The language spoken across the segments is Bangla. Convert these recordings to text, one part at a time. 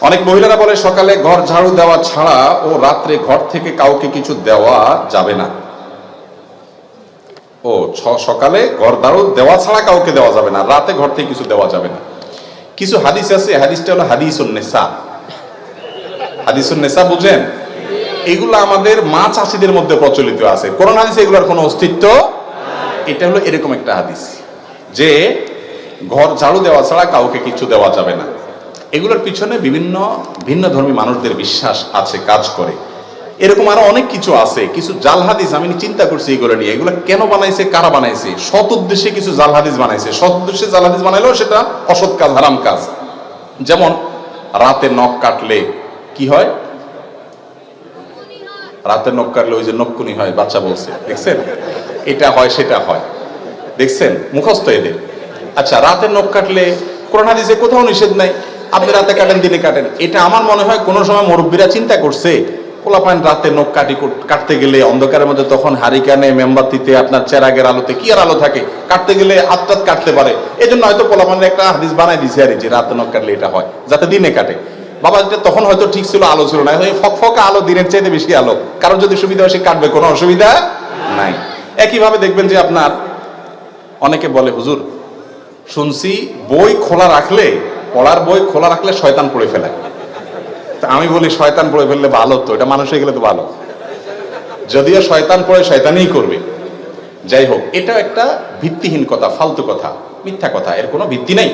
অনেক মহিলারা বলে সকালে ঘর ঝাড়ু দেওয়া ছাড়া ও রাত্রে ঘর থেকে কাউকে কিছু দেওয়া যাবে না। ও সকালে ঘর ঝাড়ু দেওয়া ছাড়া কাউকে দেওয়া যাবে না, রাতে ঘর থেকে কিছু দেওয়া যাবে না। কিছু হাদিস আছে, হাদিসটা হলো হাদিসুন নেসা। হাদিসুন নেসা বুঝেন? এগুলো আমাদের মা চাষিদের মধ্যে প্রচলিত আছে, কোরআন হাদিসে এগুলোর কোনো অস্তিত্ব। এটা হলো এরকম একটা হাদিস যে ঘর ঝাড়ু দেওয়া ছাড়া কাউকে কিছু দেওয়া যাবে না। এগুলোর পিছনে বিভিন্ন ভিন্ন ধর্মী মানুষদের বিশ্বাস আছে, কাজ করে। এরকম আরো অনেক কিছু আছে, কিছু জাল হাদিস আমি চিন্তা করছি এগুলো নিয়ে। এগুলো কেন বানাইছে, কারা বানাইছে? সৎ উদ্দেশ্যে কিছু জাল হাদিস বানাইছে। সৎ উদ্দেশ্যে জাল হাদিস বানাইলেও সেটা অসৎ কাজ, হারাম কাজ। যেমন রাতে নখ কাটলে কি হয়? রাতে নখ কাটলে ওই যে নখকুনি হয়, বাচ্চা বলছে, দেখছেন? এটা হয়, সেটা হয়, দেখছেন? মুখস্থ এদের। আচ্ছা, রাতে নখ কাটলে কোরআন হাদিসে কোথাও নিষেধ নাই, আপনি রাতে কাটেন, দিনে কাটেন। এটা আমার মনে হয় কোনো সময় মুরব্বীরা চিন্তা করছে, পোলাপান রাতে নখ কাটতে গেলে অন্ধকারের মধ্যে, তখন হারিকানে মেমবাতিতে আপনার চেরাগের আলোতে, কি আর আলো থাকে, কাটতে গেলে হাত টাত কাটতে পারে। এই জন্য হয়তো পোলাপানের একটা হাদিস বানাই দিছে আর যে রাতে নখ কাটলে এটা হয়, যাতে দিনে কাটে। বাবা, এটা তখন হয়তো ঠিক ছিল, আলো ছিল না, ফকফকা আলো, দিনের চাইতে বেশি আলো, কারণ যদি সুবিধা হয় সে কাটবে, কোনো অসুবিধা নাই। একইভাবে দেখবেন যে আপনার অনেকে বলে, হুজুর শুনছি বই খোলা রাখলে, পড়ার বই খোলা রাখলে শয়তান পড়ে ফেলে। আমি বলি, শয়তান পড়ে ফেললে ভালো তো, এটা মানুষ হয়ে গেলে তো ভালো। যদিও শয়তান পড়ে শয়তানই করবে। যাই হোক, এটা একটা ভিত্তিহীন কথা, ফালতু কথা, মিথ্যা কথা, এর কোনো ভিত্তি নাই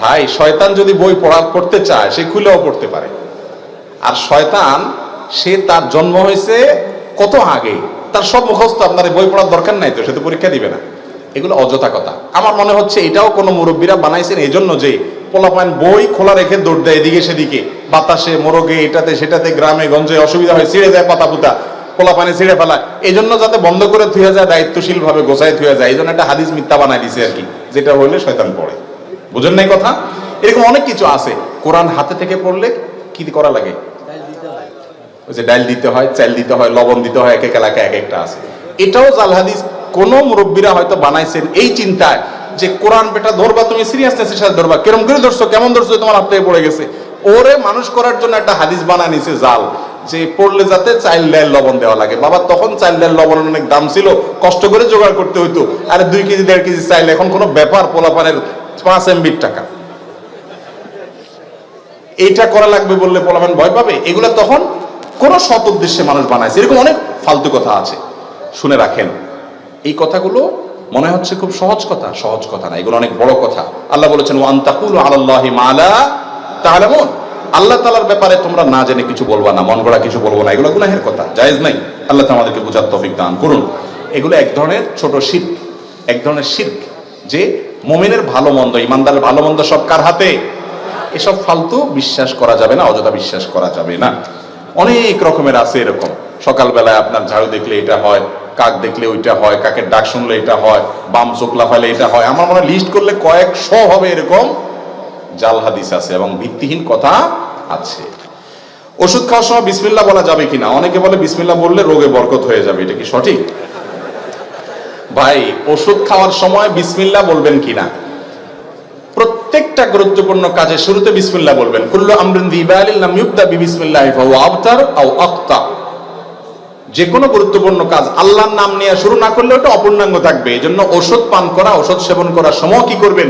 ভাই। শয়তান যদি বই পড়তে চায় সে খুলেও পড়তে পারে। আর শয়তান, সে তার জন্ম হয়েছে কত আগে, তার সব মুখস্থ, আপনার বই পড়ার দরকার নাই তো, সে তো পরীক্ষা দিবে না। এগুলো অযথা কথা। আমার মনে হচ্ছে এটাও কোনো মুরব্বীরা বানাইছেন এই জন্য যে পোলাপান বই খোলা রেখে দৌড় দেয় এদিকে সেদিকে, বাতাসে, মোরগে, এটাতে সেটাতে, গ্রামে গঞ্জে অসুবিধা হয়, ছিঁড়ে যায় পাতা পুতা, পোলাপানে ছিঁড়ে ফেলায়। এই জন্য যাতে বন্ধ করে থুয়ে যায়, দায়িত্বশীল ভাবে গোছায় থুয়ে যায়, এই জন্য একটা হাদিস মিথ্যা বানাই দিছে আর কি, যেটা হইলে শয়তান পড়ে। বুঝেন নাই কথা? এরকম অনেক কিছু আছে। কোরআন হাতে থেকে পড়লে কি করা লাগে? ওই যে ডাল দিতে হয়, চাল দিতে হয়, লবণ দিতে হয়, এক এক এলাকায় এক একটা আছে। এটাও জাল হাদিস। কোন মুরব্বীরা হয়তো বানাইছেন এই চিন্তায় যে কোরআন বেটা ধরবা, তুমি সিরিয়াসনেসের সাথে ধরবা, কেরম করে ধরছো, কেমন ধরছো, তোমার হাত থেকে পড়ে গেছে। ওরে মানুষ করার জন্য একটা হাদিস বানায় নিছে জাল, যে পড়লে যাতে চাল ডাল লবণ দেওয়া লাগে। বাবা, তখন চাল ডাল লবণের অনেক দাম ছিল, কষ্ট করে জোগাড় করতে হইতো। আরে 2 কেজি 1.5 কেজি চাইল এখন কোনো ব্যাপার, পোলাপানের 5 MB টাকা, এইটা করা লাগবে বললে পোলাপান ভয় পাবে। এগুলো তখন কোন সৎ উদ্দেশ্যে মানুষ বানাইছে। এরকম অনেক ফালতু কথা আছে, শুনে রাখেন। এই কথাগুলো মনে হচ্ছে খুব সহজ কথা, সহজ কথা না, এগুলো অনেক বড় কথা। আল্লাহ বলেছেন, ওয়া আন তাকুলু আলাল্লাহি মা লা তা'লামুন, আল্লাহ তাআলার ব্যাপারে তোমরা না জেনে কিছু বলবা না, মন গড়া কিছু বলবো না, এগুলো গুনাহের কথা, জায়েজ নাই। আল্লাহ তাআলা আমাদেরকে বুঝার তৌফিক দান করুন। এগুলো এক ধরনের ছোট শিরক, এক ধরনের শিরক, যে মুমিনের ভালো মন্দ, ইমানদারের ভালো মন্দ সব কার হাতে? এসব ফালতু বিশ্বাস করা যাবে না, অযথা বিশ্বাস করা যাবে না। অনেক রকমের আছে এরকম। সকালবেলায় আপনার ঝাড়ু দেখলে এটা হয়, কাক দেখলে ওইটা হয়, কাকের ডাক শুনলে এটা হয়, বাম চোখ লাফাইলে এটা হয়। আমার মনে হয় লিস্ট করলে কয়েকশো হবে এরকম জাল হাদিস আছে এবং ভিত্তিহীন কথা আছে। ওষুধ খাওয়ার সময় বিসমিল্লাহ বলা যাবে কিনা? অনেকে বলে বিসমিল্লাহ বললে রোগে বরকত হয়ে যাবে, এটা কি সঠিক? ভাই, ওষুধ খাওয়ার সময় বিসমিল্লাহ বলবেন কিনা? প্রত্যেকটা গুরুত্বপূর্ণ কাজে শুরুতে বিসমিল্লাহ বলবেন। কুল্লু আমরিন যিবালিন লাম ইউবদা বিসমিল্লাহি ফাহুয়া আবতার আও আখতা। যে কোনো গুরুত্বপূর্ণ কাজ আল্লাহর নাম নিয়ে শুরু না করলে ওটা অপূর্ণাঙ্গ থাকবে। এই জন্য ওষুধ পান করা, ওষুধ সেবন করার সময় কি করবেন?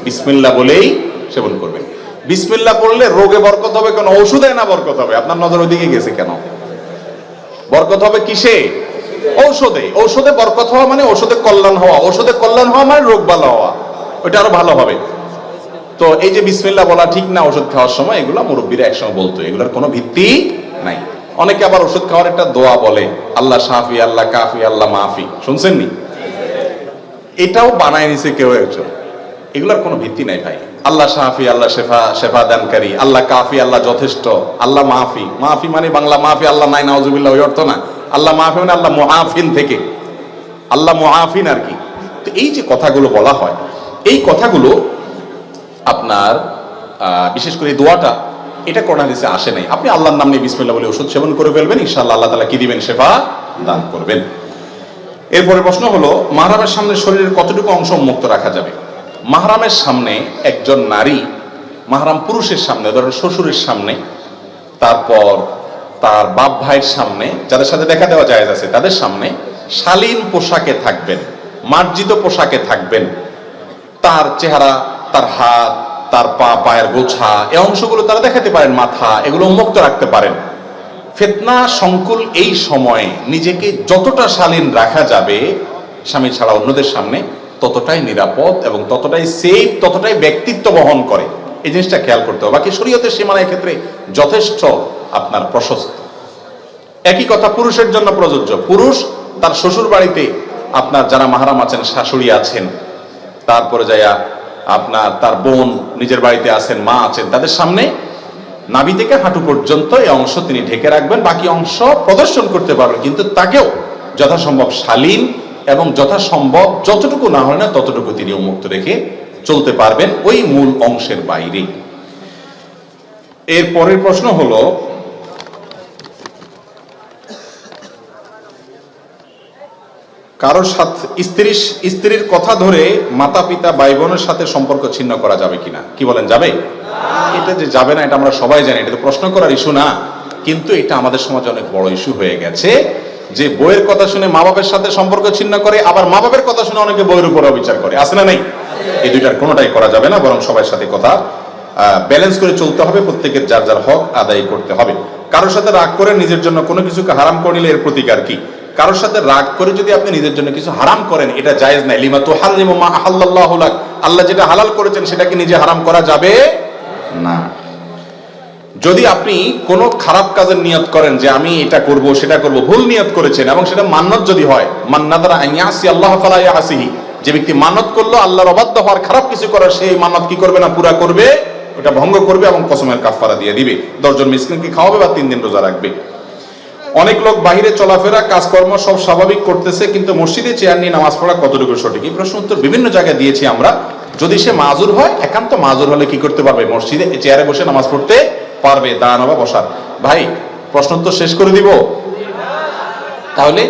বিসমিল্লাহ বলেই সেবন করবেন। বিসমিল্লাহ পড়লে রোগে বরকত হবে কেন? ওষুধে না বরকত হবে? আপনার নজর ওইদিকে গেছে কেন? বরকত হবে কিসে? ঔষধে। ঔষধে বরকত হওয়া মানে ওষুধে কল্যাণ হওয়া, ওষুধে কল্যাণ হওয়া মানে রোগ ভালো হওয়া, ওইটা আরো ভালো হবে। তো এই যে বিসমিল্লাহ বলা ঠিক না ওষুধ খাওয়ার সময়, এগুলো মুরব্বীরা একসময় বলতো, এগুলোর কোনো ভিত্তি নাই। অনেকে আবার ওষুধ খাওয়ার একটা দোয়া বলে, আল্লাহ শাফি, আল্লাহ কাফি, আল্লাহ মাফি, শুনছেন নি? এটাও বানায় নিছে কেউ একজন। এগুলোর কোনো ভিত্তি নাই ভাই। আল্লাহ শাফি, আল্লাহ শেফা দানকারী, আল্লাহ কাফি, আল্লাহ যথেষ্ট, আল্লাহ মাফি। মাফি মানে বাংলা মাফি, আল্লাহ নাই নাউজুবিল্লাহ, ওই অর্থ না। আল্লাহ মাফি মানে আল্লাহ মুআফিন থেকে, আল্লাহ মুআফিন আর কি। তো এই যে কথাগুলো বলা হয়, এই কথাগুলো আপনার বিশেষ করে এই দোয়াটা, এটা কোরআন হাদিসে আসে নাই। আপনি আল্লাহর নাম নিয়ে বিসমিল্লাহ বলে ওষুধ সেবন করে ফেলবেন, ইনশাআল্লাহ আল্লাহ তাআলা কি দিবেন? শেফা দান করবেন। এরপরে প্রশ্ন হলো, মাহরামের সামনে শরীরের কতটুকু অংশ মুক্ত রাখা যাবে? মাহরামের সামনে একজন নারী মাহরাম পুরুষের সামনে, ধরেন শ্বশুরের সামনে, তারপর তার বাপ ভাইয়ের সামনে, যাদের সাথে দেখা দেওয়া জায়েজ আছে তাদের সামনে শালীন পোশাকে থাকবেন, মার্জিত পোশাকে থাকবেন। তার চেহারা, তার হাত, তার পা, পায়ের গোছা, এই অংশগুলো তারা দেখাতে পারেন, মাথা, এগুলো উন্মুক্ত রাখতে পারেন। ফিতনা সংকুল এই সময়ে নিজেকে যতটা শালীন রাখা যাবে স্বামী ছাড়া অন্যদের সামনে, ততটাই নিরাপদ এবং ততটাই সেফ, ততটাই ব্যক্তিত্ব বহন করে। এই জিনিসটা খেয়াল করতে হবে। বাকি শরীয়তের সীমানার ক্ষেত্রে যথেষ্ট আপনার প্রশস্ত। একই কথা পুরুষের জন্য প্রযোজ্য। পুরুষ তার শ্বশুর বাড়িতে আপনার যারা মাহরাম আছেন, শাশুড়ি আছেন, তারপরে যাইয়া আপনার তার বোন নিজের বাড়িতে আছেন, মা আছেন, তাদের সামনে নাভি থেকে হাঁটু পর্যন্ত এই অংশ তিনি ঢেকে রাখবেন, বাকি অংশ প্রদর্শন করতে পারবেন, কিন্তু তাকেও যথাসম্ভব শালীন এবং যথাসম্ভব যতটুকু না হয় না ততটুকু তিনি উন্মুক্ত রেখে চলতে পারবেন ওই মূল অংশের বাইরে। এর পরের প্রশ্ন হলো, কারোর সাথে স্ত্রীর কথা ধরে মাতা পিতা ভাই বোনের সাথে সম্পর্ক ছিন্ন করা যাবে কিনা? কি বলেন, যাবে? এটা যে যাবে না এটা আমরা সবাই জানি, এটা তো প্রশ্ন করার ইস্যু না, কিন্তু এটা আমাদের সমাজে অনেক বড় ইস্যু হয়ে গেছে যে বইয়ের কথা শুনে মা বাবার সাথে সম্পর্ক ছিন্ন করে, আবার মা বাবার কথা শুনে অনেকে বইয়ের উপর অবিচার করে। আছে না? নেই? এই দুইটার কোনোটাই করা যাবে না, বরং সবার সাথে কথা ব্যালেন্স করে চলতে হবে, প্রত্যেকের যার যার হক আদায় করতে হবে। কারোর সাথে রাগ করে নিজের জন্য কোনো কিছুকে হারাম করে নিলে এর প্রতিকার কি? কারোর সাথে রাগ করে যদি আপনি নিজের জন্য কিছু হারাম করেন, এটা জায়েজ নাই। লিমা তুহাররিমু মা আহাল্লাল্লাহু লাক, আল্লাহ যেটা হালাল করেছেন সেটাকে নিজে হারাম করা যাবে না। যদি আপনি কোনো খারাপ কাজের নিয়ত করেন যে আমি এটা করব সেটা করব, ভুল নিয়ত করেছেন এবং সেটা মান্নত যদি হয়, মান নাযারা আন ইয়াসি আল্লাহ ফালা ইয়াসিহি, যে ব্যক্তি মানত করলো আল্লাহর অবাধ্য হওয়ার, খারাপ কিছু করার, সেই মানত কি করবে না, পুরা করবে, ওটা ভঙ্গ করবে এবং কসমের কাফারা দিয়ে দিবে, 10 জন মিসকিনকে খাওয়াবে বা 3 দিন রোজা রাখবে। অনেক লোক বাহিরে চলাফেরা কাজকর্ম সব স্বাভাবিক করতেছে, কিন্তু মসজিদে চেয়ার নিয়ে নামাজ পড়া কতটুকু সঠিক? এই প্রশ্ন উত্তর বিভিন্ন জায়গায় দিয়েছি আমরা। যদি সে মাজুর হয়, একান্ত মাজুর হলে কি করতে পারবে? মসজিদে চেয়ারে বসে নামাজ পড়তে পারবে, দাঁড়ানো বা বসার। ভাই প্রশ্ন উত্তর শেষ করে দিব? তাহলে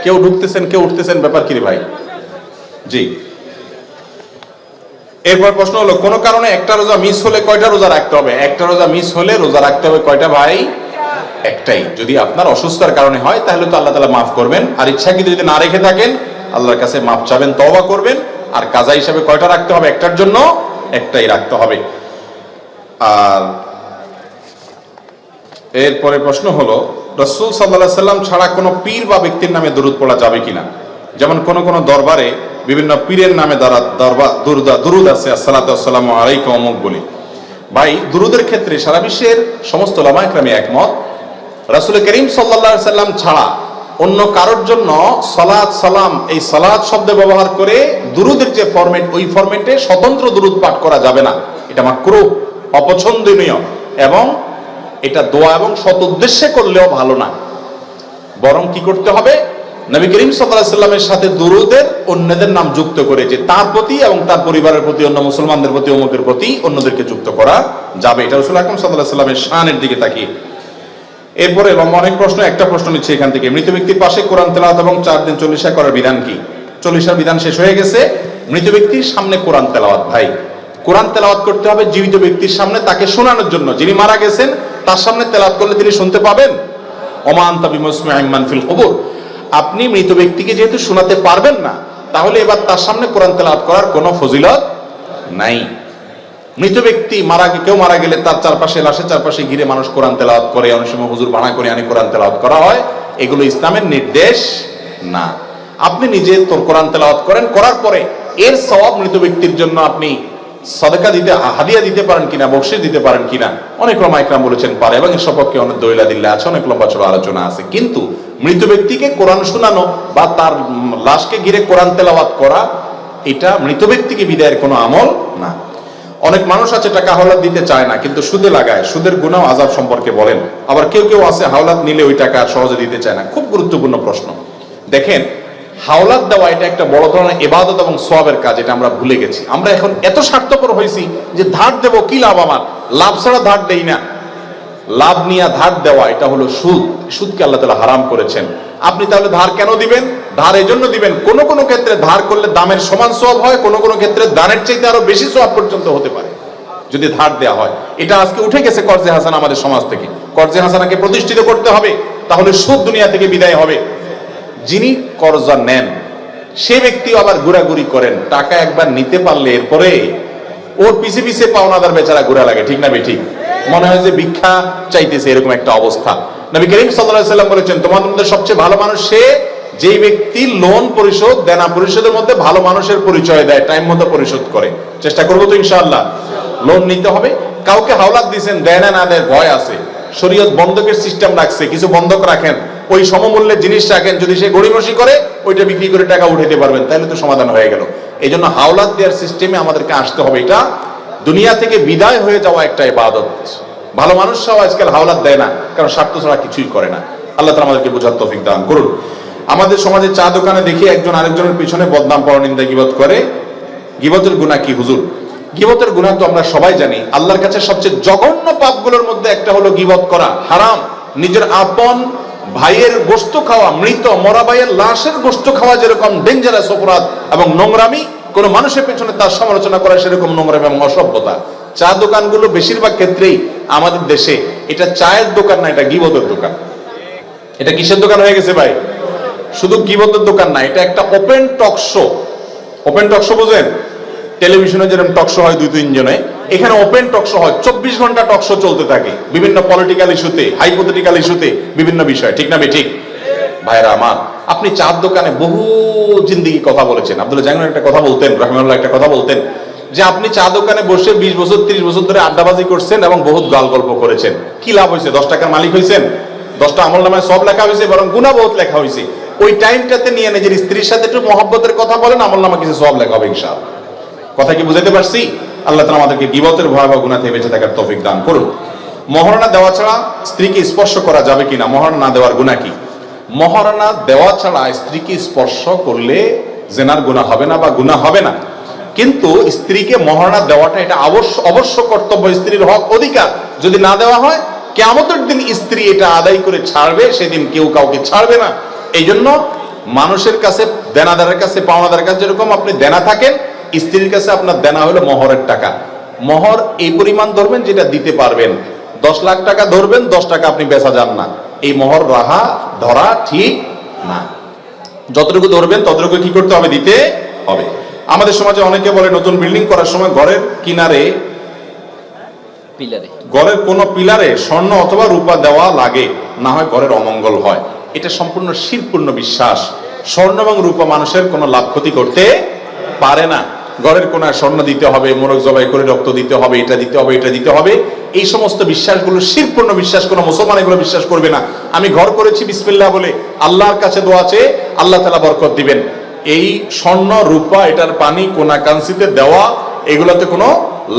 কেউ ঢুকতেছেন, কেউ উঠতেছেন, ব্যাপার কি রে ভাই? জি। এরপর প্রশ্ন হলো, কোন কারণে একটা রোজা মিস হলে কয়টা রোজা রাখতে হবে? একটা রোজা মিস হলে রোজা রাখতে হবে কয়টা ভাই? একটাই। যদি আপনার অসুস্থতার কারণে হয় তাহলে তো আল্লাহ তাআলা মাফ করবেন, আর ইচ্ছাকৃত যদি না রেখে থাকেন আল্লাহর কাছে মাফ চাবেন, তওবা করবেন। আর কাজা হিসাবে কয়টা রাখতে হবে? একটার জন্য একটাই রাখতে হবে। আর এরপরে প্রশ্ন হলো, রাসূল সাল্লাল্লাহু আলাইহি সাল্লাম ছাড়া কোনো পীর বা ব্যক্তির নামে দরুদ পড়া যাবে কিনা? যেমন কোন কোন দরবারে বিভিন্ন পীরের নামে দরুদ আছে, আসসালাতু ওয়াসসালামু আলাইকা অমুক বলি। ভাই দুরুদের ক্ষেত্রে সারা বিশ্বের সমস্ত উলামা ইকরামে একমত, রাসূল করিম সাল্লাল্লাহু আলাইহি সাল্লাম ছাড়া অন্য কারোর জন্য সালাত সালাম এই সালাত শব্দ ব্যবহার করে দুরুদের যে ফরম্যাট, ওই ফরম্যাটে স্বতন্ত্র দুরুদ পাঠ করা যাবে না। এটা মাকরুহ, অপছন্দনীয়, এবং এটা দোয়া এবং সৎ উদ্দেশ্যে করলেও ভালো না। বরং কি করতে হবে? নবী করিম সাল্লাল্লাহু আলাইহি সাল্লামের সাথে দুরুদের অন্যদের নাম যুক্ত করে, যে তার প্রতি এবং তার পরিবারের প্রতি, অন্য মুসলমানদের প্রতি, অমুকের প্রতি অন্যদেরকে যুক্ত করা যাবে। এটা রাসূল আকরাম সাল্লাল্লাহু আলাইহি সাল্লামের শানের দিকে তাকিয়ে। এরপরে লম্বা অনেক প্রশ্ন, একটা প্রশ্ন নিচ্ছে এখান থেকে। মৃত ব্যক্তির পাশে কোরআন তেলাওয়াত এবং 4 দিন 40 করার বিধান কি? 40 বিধান শেষ হয়ে গেছে। মৃত ব্যক্তির সামনে কোরআন তেলাওয়াত, ভাই কোরআন তেলাওয়াত করতে হবে জীবিত ব্যক্তির সামনে, তাকে শোনানোর জন্য। যিনি মারা গেছেন তার সামনে তেলাওয়াত করলে তিনি শুনতে পাবেন। ওমা আনতা বিমুসমিইন মান ফিল কুবুর। আপনি মৃত ব্যক্তিকে যেহেতু শোনাতে পারবেন না, তাহলে এবার তার সামনে কোরআন তেলাওয়াত করার কোনো ফজিলত নাই। মৃত ব্যক্তি কেউ মারা গেলে তার চারপাশে, লাশের চারপাশে ঘিরে মানুষ কোরআন তেলাওয়াত করে, অনেক সময় হুজুর ভাড়া করে আনে কোরআন তেলাওয়াত করা হয়, এগুলো ইসলামের নির্দেশ না। আপনি নিজে তোর কোরআন তেলাওয়াত করেন, করার পরে এর সওয়াব মৃত ব্যক্তির জন্য আপনি সাদাকা দিতে, হাদিয়া দিতে পারেন কিনা, বকশিশ দিতে পারেন কিনা, অনেক উলামা ইকরাম বলেছেন পারে, এবং এর সপক্ষে অনেক দলিল আছে, অনেক লম্বা চড়া আলোচনা আছে। কিন্তু মৃত ব্যক্তিকে কোরআন শোনানো বা তার লাশকে ঘিরে কোরআন তেলাওয়াত করা, এটা মৃত ব্যক্তিকে বিদায়ের কোনো আমল না। অনেক মানুষ আছে টাকা হাওলাত দিতে চায় না, কিন্তু সুদে লাগায়, সুদের গুনাহ আযাব সম্পর্কে বলেন। আবার কেউ কেউ আছে হাওলাত নিলে ওই টাকা সহজে দিতে চায় না। খুব গুরুত্বপূর্ণ প্রশ্ন। দেখেন, হাওলাত দেওয়া এটা একটা বড় ধরনের ইবাদত এবং সওয়াবের কাজ, এটা আমরা ভুলে গেছি। আমরা এখন এত স্বার্থপর হয়েছি যে ধার দেব, কি লাভ আমার, লাভ ছাড়া ধার দেই না। লাভ নিয়ে ধার দেওয়া এটা হলো সুদ। সুদকে আল্লাহ তাআলা হারাম করেছেন। আপনি তাহলে ধার কেন দিবেন? ধার এই জন্য দিবেন, কোন কোন ক্ষেত্রে ধার করলে দামের সমান সওয়াব হয়, কোন কোন ক্ষেত্রে দানের চাইতে আরো বেশি সওয়াব পর্যন্ত হতে পারে। যদি ধার দেওয়া হয়। এটা আজকে উঠে গেছে কর্জে হাসানা আমাদের সমাজ থেকে। কর্জে হাসানাকে প্রতিষ্ঠিত করতে হবে, তাহলে সুদ দুনিয়া থেকে বিদায় হবে। যিনি কর্জা নেন সে ব্যক্তিও আবার ঘোরাঘুরি করেন, টাকা একবার নিতে পারলে এরপরে ওর পিছে পিছে পাওনাদার বেচারা ঘোরা লাগে, ঠিক না ঠিক? মনে হয় যে ভিক্ষা চাইতেছে, এরকম একটা অবস্থা। নবী করিম সাল্লাল্লাহু আলাইহি ওয়াসাল্লাম বলেছেন, তোমাদের মধ্যে সবচেয়ে ভালো মানুষ সে যেই ব্যক্তি লোন পরিশোধ দেনা পরিশোধের মধ্যে ভালো মানুষের পরিচয় দেয়, টাইম মতো পরিশোধ করে। চেষ্টা করবো তো ইনশাআল্লাহ। লোন নিতে হবে, কাউকে হাওলাত দিয়েছেন, দেয় না দেয় ভয় আছে, শরীয়ত বন্ধকের সিস্টেম রাখছে, কিছু বন্ধক রাখেন, ওই সমমূল্যের জিনিস রাখেন, যদি সে গড়িমসি করে ওইটা বিক্রি করে টাকা উঠাইতে পারবেন, তাহলে তো সমাধান হয়ে গেল। এই জন্য হাওলাত দেওয়ার সিস্টেমে আমাদেরকে আসতে হবে। এটা দুনিয়া থেকে বিদায় হয়ে যাওয়া একটা ইবাদত। ভালো মানুষরাও আজকাল হাওলাত দেয় না, কারণ স্বার্থ ছাড়া কিছুই করে না। আল্লাহ তাআলা আমাদেরকে বোঝার তৌফিক দান করুন। আমাদের সমাজে চা দোকানে দেখি একজন আরেকজনের পিছনে বদনাম পরনিন্দা গীবত করে। গীবতের গুনাহ কি হুজুর? গীবতের গুনাহ তো আমরা সবাই জানি, আল্লাহর কাছে সবচেয়ে জঘন্য পাপগুলোর মধ্যে একটা হলো গীবত করা, হারাম। নিজের আপন ভাইয়ের গোশত খাওয়া, মৃত মরা ভাইয়ের লাশের গোশত খাওয়া যেরকম ডেঞ্জারাস অপরাধ এবং নোংরামি, কোন মানুষের পেছনে তার সমালোচনা করা সেরকম নোংরামি এবং অসভ্যতা। চা দোকানগুলো বেশিরভাগ ক্ষেত্রেই আমাদের দেশে এটা চায়ের দোকান না, এটা গীবতের দোকান। এটা কিসের দোকান হয়ে গেছে ভাই? শুধু গীবতের দোকান না, এটা একটা open talk show. Open talk show বুঝেন? টেলিভিশনে যেরকম টক শো হয় 2-3 জনে, এখানে ওপেন টক শো হয়, 24 ঘন্টা টক শো চলতে থাকে বিভিন্ন পলিটিক্যাল ইস্যুতে, হাইপোথেটিক্যাল ইস্যুতে, বিভিন্ন বিষয়, ঠিক না ঠিক? ভাইরা আমার, আপনি চার দোকানে বহু জিন্দেগি কথা বলেছেন। আব্দুল্লাহ জাহাঙ্গীর একটা কথা বলতেন, রাহিমাহুল্লাহ একটা কথা বলতেন, যে আপনি চা দোকানে বসে 20 বছর 30 বছর ধরে আড্ডাবাজি করছেন এবং বহুত গাল গল্প করেছেন। কি লাভ হয়েছে? 10 টাকার মালিক হয়েছেন, 10টা আমল নামায় সব লেখা হয়েছে, বরং গুনাহ বহুত লেখা হয়েছে। ওই টাইমটাতে নিয়ে নিজের স্ত্রীর সাথে একটু মহব্বতের কথা বলেন, আমল নামা কিছু সব লেখা হবে ইনশাআল্লাহ। কথা কি বুঝাতে পারছি? আল্লাহ তাআলা আমাদেরকে গীবতের ভয়াবহ গুনাহ থেকে বেঁচে থাকার তৌফিক দান করুন। মহারণা দেওয়া ছাড়া স্ত্রীকে স্পর্শ করা যাবে কিনা? মহারণা না দেওয়ার গুনাহ কি? মহারণা দেওয়া ছাড়া স্ত্রীকে স্পর্শ করলে জেনার গুনাহ হবে না বা গুনাহ হবে না, কিন্তু স্ত্রীকে মহারণা দেওয়াটা এটা অবশ্য কর্তব্য, স্ত্রীর হক, অধিকার। যদি না দেওয়া হয়, কিয়ামতের দিন স্ত্রী এটা আদায় করে ছাড়বে, সেদিন কেউ কাউকে ছাড়বে না। এই জন্য মানুষের কাছে, দেনাদারের কাছে, পাওনাদারের কাছে যেরকম আপনি দেনা থাকেন, স্ত্রীর কাছে আপনার দেনা হলো মহরের টাকা। মহর এই পরিমাণ ধরবেন যেটা দিতে পারবেন। 10 লাখ টাকা ধরবেন, 10 টাকা আপনি বেচা যান না, এই মহর ধরা ঠিক না। যতটুকু ধরবেন ততটুকু কি করতে হবে? দিতে হবে। আমাদের সমাজে অনেকে বলে নতুন বিল্ডিং করার সময় ঘরের কিনারে, ঘরের কোন পিলারে স্বর্ণ অথবা রূপা দেওয়া লাগে, না হয় ঘরের অমঙ্গল হয়। এটা সম্পূর্ণ শিরকপূর্ণ বিশ্বাস। স্বর্ণ এবং রূপা মানুষের কোনো লাভ ক্ষতি করতে পারে না। ঘরের কোনায় স্বর্ণ দিতে হবে, মোরগ জবাই করে রক্ত দিতে হবে, এটা দিতে হবে, এটা দিতে হবে, এই সমস্ত বিশ্বাসগুলো শিরকপূর্ণ বিশ্বাস। কোনো মুসলমান এগুলো বিশ্বাস করবে না। আমি ঘর করেছি বিসমিল্লাহ বলে, আল্লাহর কাছে দোয়া চেয়ে আল্লাহ তাআলা বরকত দিবেন। এই স্বর্ণ রূপা, এটার পানি কোনা কাঞ্চিতে দেওয়া, এগুলোতে কোনো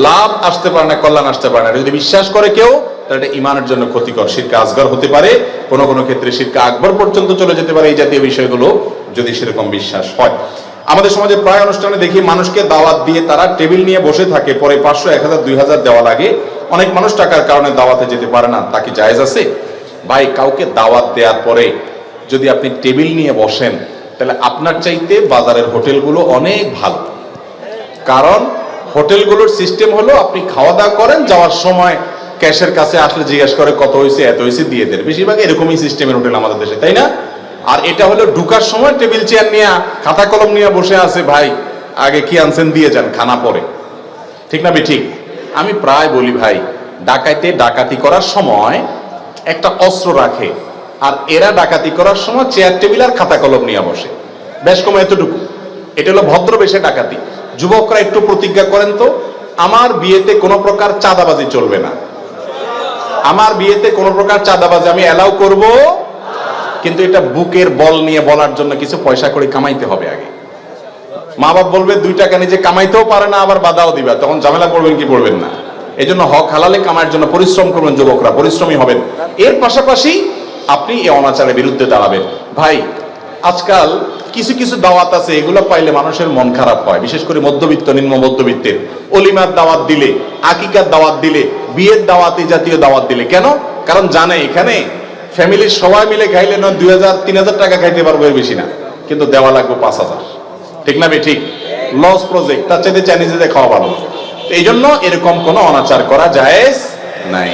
লাভ আসতে পারে না, কল্যাণ আসতে পারে না। যদি বিশ্বাস করে কেউ, তাহলে এটা ইমানের জন্য ক্ষতিকর, শিরকে আসগর হতে পারে, কোনো কোনো ক্ষেত্রে শিরকে আকবর পর্যন্ত চলে যেতে পারে এই জাতীয় বিষয়গুলো যদি সেরকম বিশ্বাস হয়। আমাদের সমাজে প্রায় অনুষ্ঠানে দেখি মানুষকে দাওয়াত দিয়ে তারা টেবিল নিয়ে বসে থাকে, পরে 500, 1000, 2000 দেওয়া লাগে। অনেক মানুষ টাকার কারণে দাওয়াতে যেতে পারে না, তা কি জায়েজ আছে? ভাই, কাউকে দাওয়াত দেওয়ার পরে যদি আপনি টেবিল নিয়ে বসেন, তাহলে আপনার চাইতে বাজারের হোটেলগুলো অনেক ভালো। কারণ হোটেলগুলোর সিস্টেম হলো আপনি খাওয়া দাওয়া করেন, যাওয়ার সময় ক্যাশের কাছে আসলে জিজ্ঞাসা করে কত হয়েছে, এত হয়েছে, দিয়ে দেন। বেশিরভাগ এরকমই সিস্টেমের হোটেল আমাদের দেশে, তাই না? আর এটা হলো ঢুকার সময় টেবিল চেয়ার নিয়ে, খাতা কলম নিয়ে বসে আছে, ভাই আগে কি আনছেন দিয়ে যান, খানা পরে, ঠিক না ঠিক? আমি প্রায় বলি ভাই, ডাকাইতে ডাকাতি করার সময় একটা অস্ত্র রাখে, আর এরা ডাকাতি করার সময় চেয়ার টেবিল আর খাতা কলম নিয়ে বসে, বেশ কম এতটুকু। এটা হলো ভদ্র বেশে ডাকাতি। যুবকরা একটু প্রতিজ্ঞা করেন তো, আমার বিয়েতে কোনো প্রকার চাঁদাবাজি চলবে না। আমার বিয়েতে কোনো প্রকার চাঁদাবাজি আমি অ্যালাউ করব, কিন্তু এটা বুকের বল নিয়ে বলার জন্য কিছু পয়সা করে কামাইতে হবে আগে। মা বাপ বলবে 2 টাকা নিজে কামাইতেও পারে না, আবার বাধাও দিবা, তখন ঝামেলা করবেন কি পড়বেন না। এই জন্য হক হালালে কামাইয়ের জন্য পরিশ্রম করবেন, যুবকরা পরিশ্রমী হবেন। এর পাশাপাশি আপনি এই অনাচারের বিরুদ্ধে দাঁড়াবেন। ভাই, আজকাল কিছু কিছু দাওয়াত আছে, এগুলো পাইলে মানুষের মন খারাপ হয়, বিশেষ করে মধ্যবিত্ত, নিম্ন মধ্যবিত্তের। অলিমার দাওয়াত দিলে, আকিকার দাওয়াত দিলে, বিয়ের দাওয়াত, এই জাতীয় দাওয়াত দিলে, কেন? কারণ জানে এখানে ফ্যামিলির সবাই মিলে খাইলে না 2000, 3000 টাকা খাইতে পারবো, এর বেশি না, কিন্তু দেওয়া লাগবে 5000, ঠিক না ঠিক? লস প্রজেক্ট, তার চাইতে চাইনিজে খাওয়া ভালো। এই জন্য এরকম কোনো অনাচার করা জায়েজ নাই।